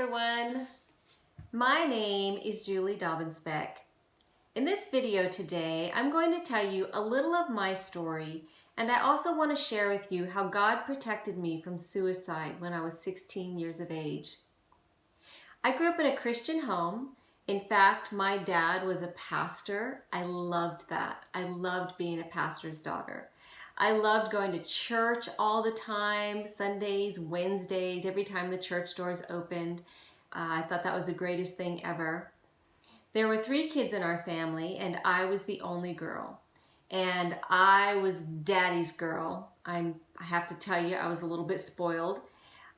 everyone, my name is Julie Daubenspeck. In this video today, I'm going to tell you a little of my story, and I also want to share with you how God protected me from suicide when I was 16 years of age. I grew up in a Christian home. In fact, my dad was a pastor. I loved that. I loved being a pastor's daughter. I loved going to church all the time, Sundays, Wednesdays, every time the church doors opened. I thought that was the greatest thing ever. There were 3 kids in our family, and I was the only girl. And I was daddy's girl. I have to tell you, I was a little bit spoiled.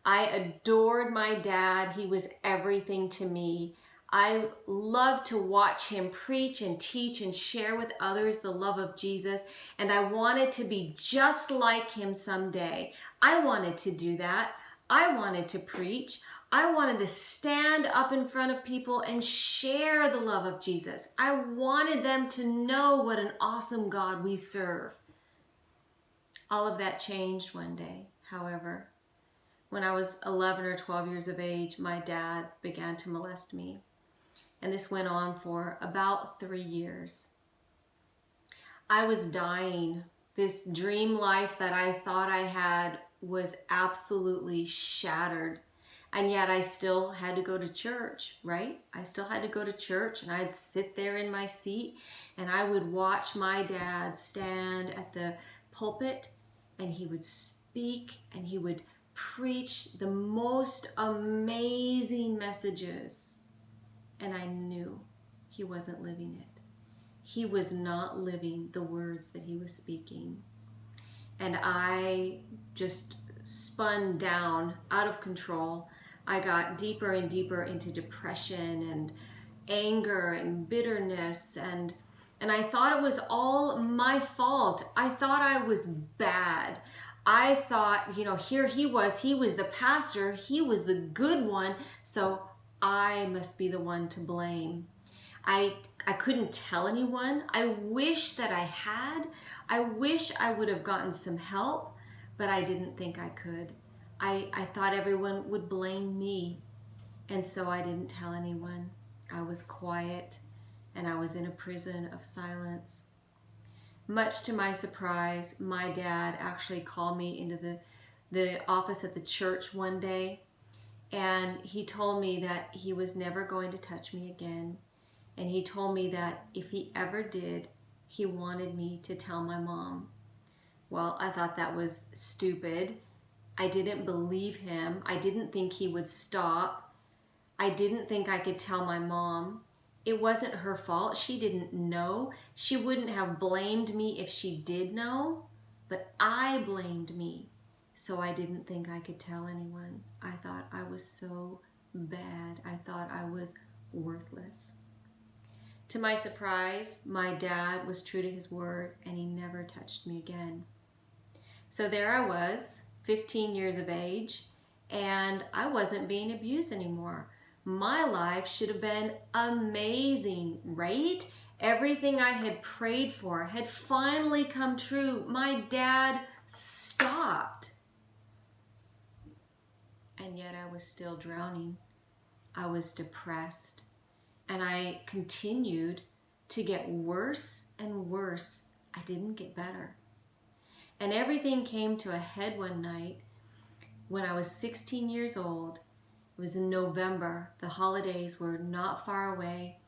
I adored my dad. He was everything to me. I loved to watch him preach and teach and share with others the love of Jesus, and I wanted to be just like him someday. I wanted to do that. I wanted to preach. I wanted to stand up in front of people and share the love of Jesus. I wanted them to know what an awesome God we serve. All of that changed one day, however. When I was 11 or 12 years of age, my dad began to molest me. And this went on for about 3 years. I was dying. This dream life that I thought I had was absolutely shattered. And yet I still had to go to church, right? I still had to go to church, and I'd sit there in my seat and I would watch my dad stand at the pulpit, and he would speak and he would preach the most amazing messages. And I knew he wasn't living it. He was not living the words that he was speaking. And I just spun down, out of control. I got deeper and deeper into depression and anger and bitterness, and I thought it was all my fault. I thought I was bad. I thought, here he was the pastor, he was the good one, so I must be the one to blame. I couldn't tell anyone. I wish that I had. I wish I would have gotten some help, but I didn't think I could. I thought everyone would blame me, and so I didn't tell anyone. I was quiet, and I was in a prison of silence. Much to my surprise, my dad actually called me into the office at the church one day, and he told me that he was never going to touch me again. And he told me that if he ever did, he wanted me to tell my mom. Well, I thought that was stupid. I didn't believe him. I didn't think he would stop. I didn't think I could tell my mom. It wasn't her fault. She didn't know. She wouldn't have blamed me if she did know, but I blamed me. So I didn't think I could tell anyone. I thought I was so bad. I thought I was worthless. To my surprise, my dad was true to his word, and he never touched me again. So there I was, 15 years of age, and I wasn't being abused anymore. My life should have been amazing, right? Everything I had prayed for had finally come true. My dad stopped. And yet I was still drowning. I was depressed. And I continued to get worse and worse. I didn't get better. And everything came to a head one night when I was 16 years old. It was in November. The holidays were not far away.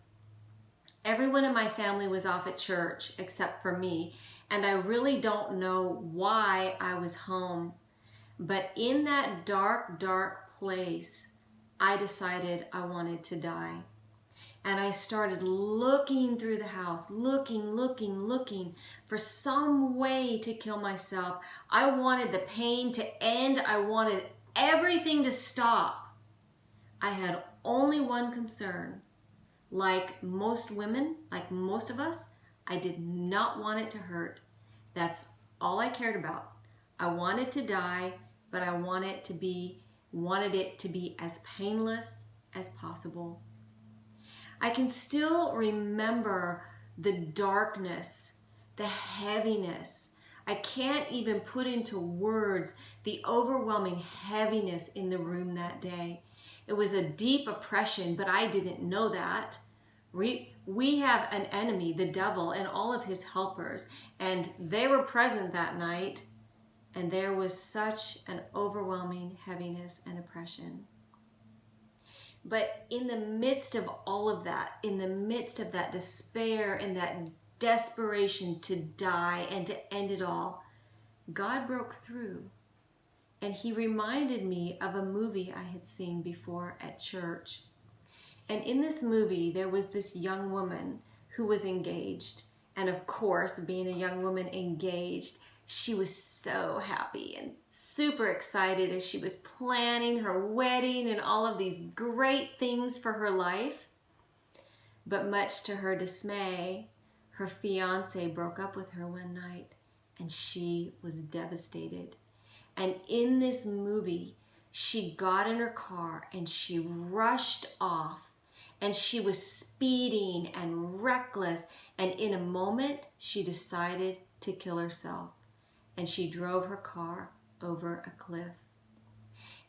Everyone in my family was off at church except for me. And I really don't know why I was home. But in that dark, dark place, I decided I wanted to die. And I started looking through the house, looking for some way to kill myself. I wanted the pain to end. I wanted everything to stop. I had only one concern. Like most women, like most of us, I did not want it to hurt. That's all I cared about. I wanted to die, but I wanted it to be as painless as possible. I can still remember the darkness, the heaviness. I can't even put into words the overwhelming heaviness in the room that day. It was a deep oppression, but I didn't know that. We have an enemy, the devil, and all of his helpers, and they were present that night, and there was such an overwhelming heaviness and oppression. But in the midst of all of that, in the midst of that despair and that desperation to die and to end it all, God broke through. And he reminded me of a movie I had seen before at church. And in this movie, there was this young woman who was engaged. And of course, being a young woman engaged, she was so happy and super excited as she was planning her wedding and all of these great things for her life. But much to her dismay, her fiance broke up with her one night, and she was devastated. And in this movie, she got in her car and she rushed off, and she was speeding and reckless, and in a moment she decided to kill herself, and she drove her car over a cliff.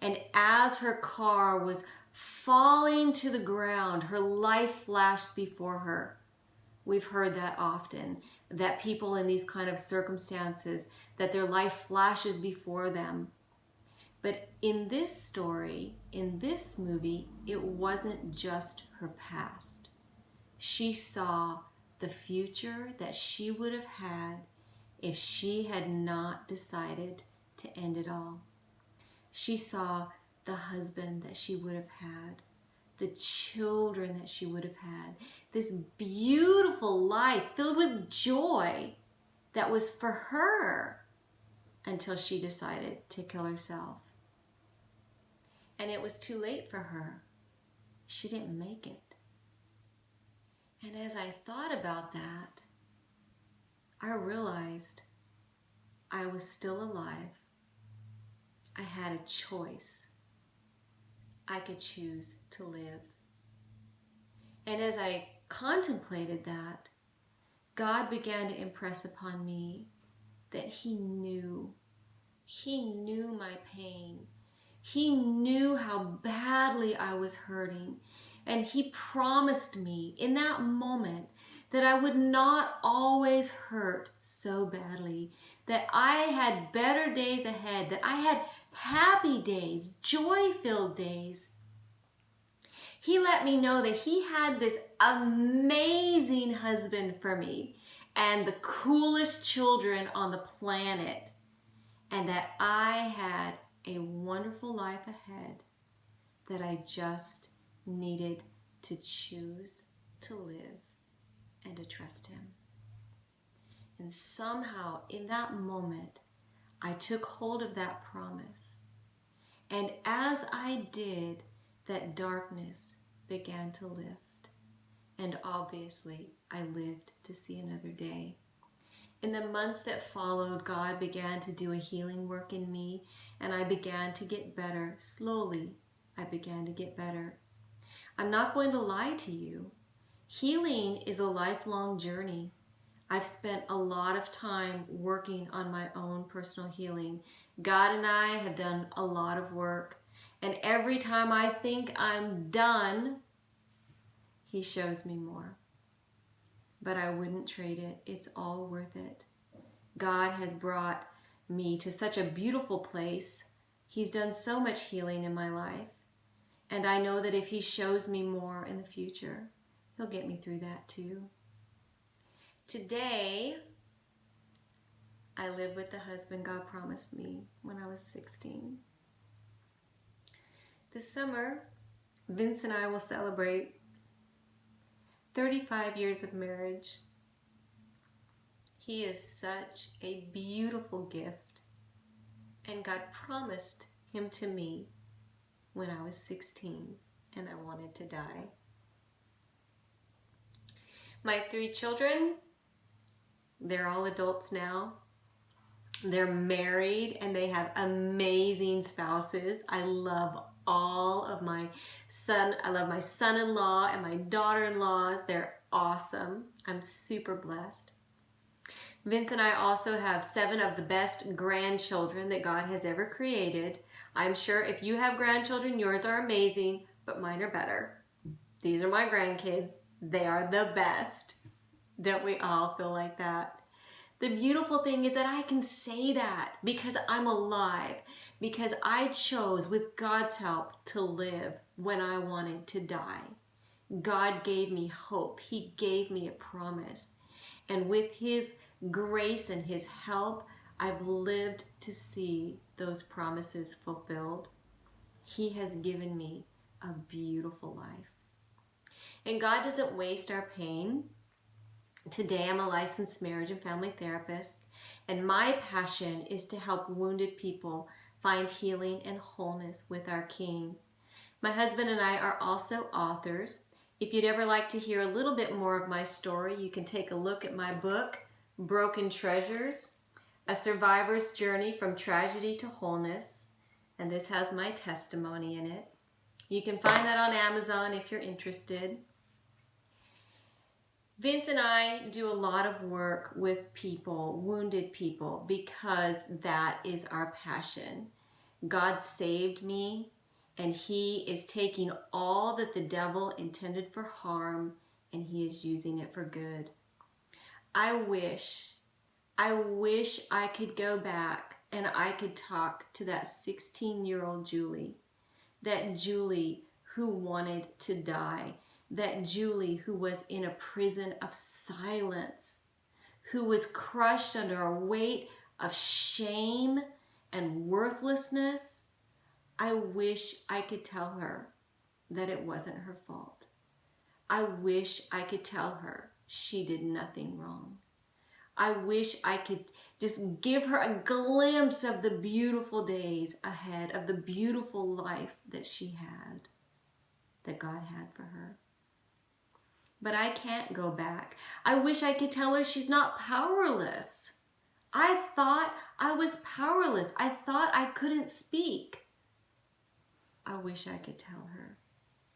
And as her car was falling to the ground, her life flashed before her. We've heard that often, that people in these kind of circumstances, that their life flashes before them. But in this story, in this movie, it wasn't just her past. She saw the future that she would have had if she had not decided to end it all. She saw the husband that she would have had, the children that she would have had, this beautiful life filled with joy that was for her, until she decided to kill herself. And it was too late for her. She didn't make it. And as I thought about that, I realized I was still alive. I had a choice. I could choose to live. And as I contemplated that, God began to impress upon me that He knew my pain. He knew how badly I was hurting. And He promised me in that moment that I would not always hurt so badly, that I had better days ahead, that I had happy days, joy-filled days. He let me know that He had this amazing husband for me and the coolest children on the planet, and that I had a wonderful life ahead, that I just needed to choose to live and to trust Him. And somehow in that moment, I took hold of that promise. And as I did, that darkness began to lift. And obviously, I lived to see another day. In the months that followed, God began to do a healing work in me, and I began to get better. Slowly, I began to get better. I'm not going to lie to you. Healing is a lifelong journey. I've spent a lot of time working on my own personal healing. God and I have done a lot of work, and every time I think I'm done, He shows me more. But I wouldn't trade it. It's all worth it. God has brought me to such a beautiful place. He's done so much healing in my life. And I know that if He shows me more in the future, He'll get me through that too. Today, I live with the husband God promised me when I was 16. This summer, Vince and I will celebrate 35 years of marriage. He is such a beautiful gift, and God promised him to me when I was 16 and I wanted to die. My 3 children, they're all adults now. They're married and they have amazing spouses. I love all of my I love my son-in-law and my daughter-in-laws. They're awesome. I'm super blessed. Vince and I also have 7 of the best grandchildren that God has ever created. I'm sure if you have grandchildren, yours are amazing, but mine are better. These are my grandkids. They are the best. Don't we all feel like that? The beautiful thing is that I can say that because I'm alive, because I chose with God's help to live when I wanted to die. God gave me hope. He gave me a promise. And with His grace and His help, I've lived to see those promises fulfilled. He has given me a beautiful life. And God doesn't waste our pain. Today, I'm a licensed marriage and family therapist, and my passion is to help wounded people find healing and wholeness with our King. My husband and I are also authors. If you'd ever like to hear a little bit more of my story, you can take a look at my book, Broken Treasures, A Survivor's Journey from Tragedy to Wholeness, and this has my testimony in it. You can find that on Amazon if you're interested. Vince and I do a lot of work with people, wounded people, because that is our passion. God saved me, and He is taking all that the devil intended for harm, and He is using it for good. I wish I could go back and I could talk to that 16-year-old Julie, that Julie who wanted to die, that Julie who was in a prison of silence, who was crushed under a weight of shame and worthlessness. I wish I could tell her that it wasn't her fault. I wish I could tell her she did nothing wrong. I wish I could just give her a glimpse of the beautiful days ahead, of the beautiful life that she had, that God had for her. But I can't go back. I wish I could tell her she's not powerless. I thought I was powerless. I thought I couldn't speak. I wish I could tell her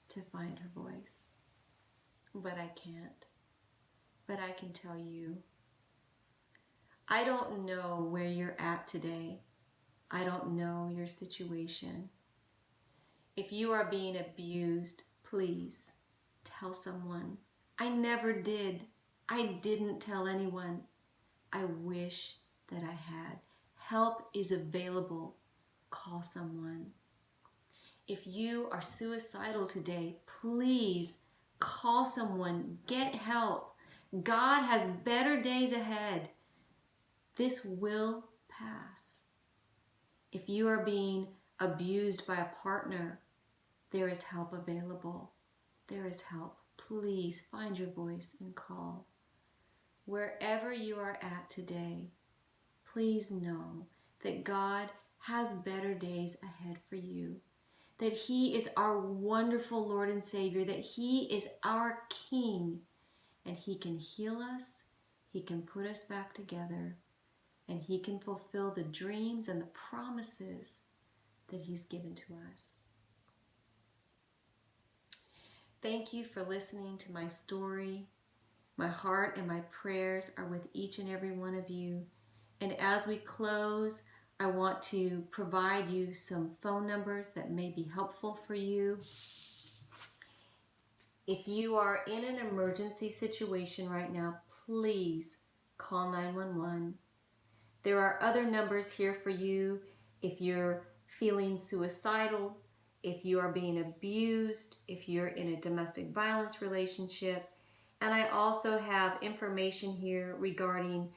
to find her voice. But I can't. But I can tell you. I don't know where you're at today. I don't know your situation. If you are being abused, please tell someone. I never did. I didn't tell anyone. I wish that I had. Help is available. Call someone. If you are suicidal today, please call someone. Get help. God has better days ahead. This will pass. If you are being abused by a partner, there is help available. There is help. Please find your voice and call. Wherever you are at today, please know that God has better days ahead for you, that He is our wonderful Lord and Savior, that He is our King, and He can heal us, He can put us back together, and He can fulfill the dreams and the promises that He's given to us. Thank you for listening to my story. My heart and my prayers are with each and every one of you. And as we close, I want to provide you some phone numbers that may be helpful for you. If you are in an emergency situation right now, please call 911. There are other numbers here for you if you're feeling suicidal, if you are being abused, if you're in a domestic violence relationship. And I also have information here regarding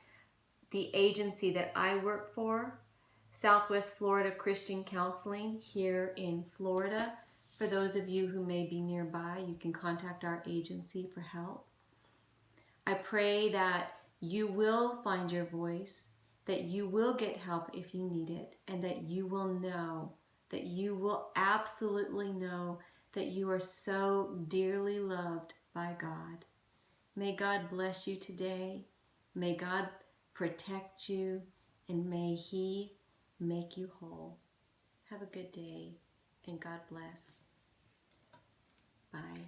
the agency that I work for, Southwest Florida Christian Counseling here in Florida. For those of you who may be nearby, you can contact our agency for help. I pray that you will find your voice, that you will get help if you need it, and that you will know, that you will absolutely know that you are so dearly loved by God. May God bless you today. May God protect you, and may He make you whole. Have a good day, and God bless. Bye.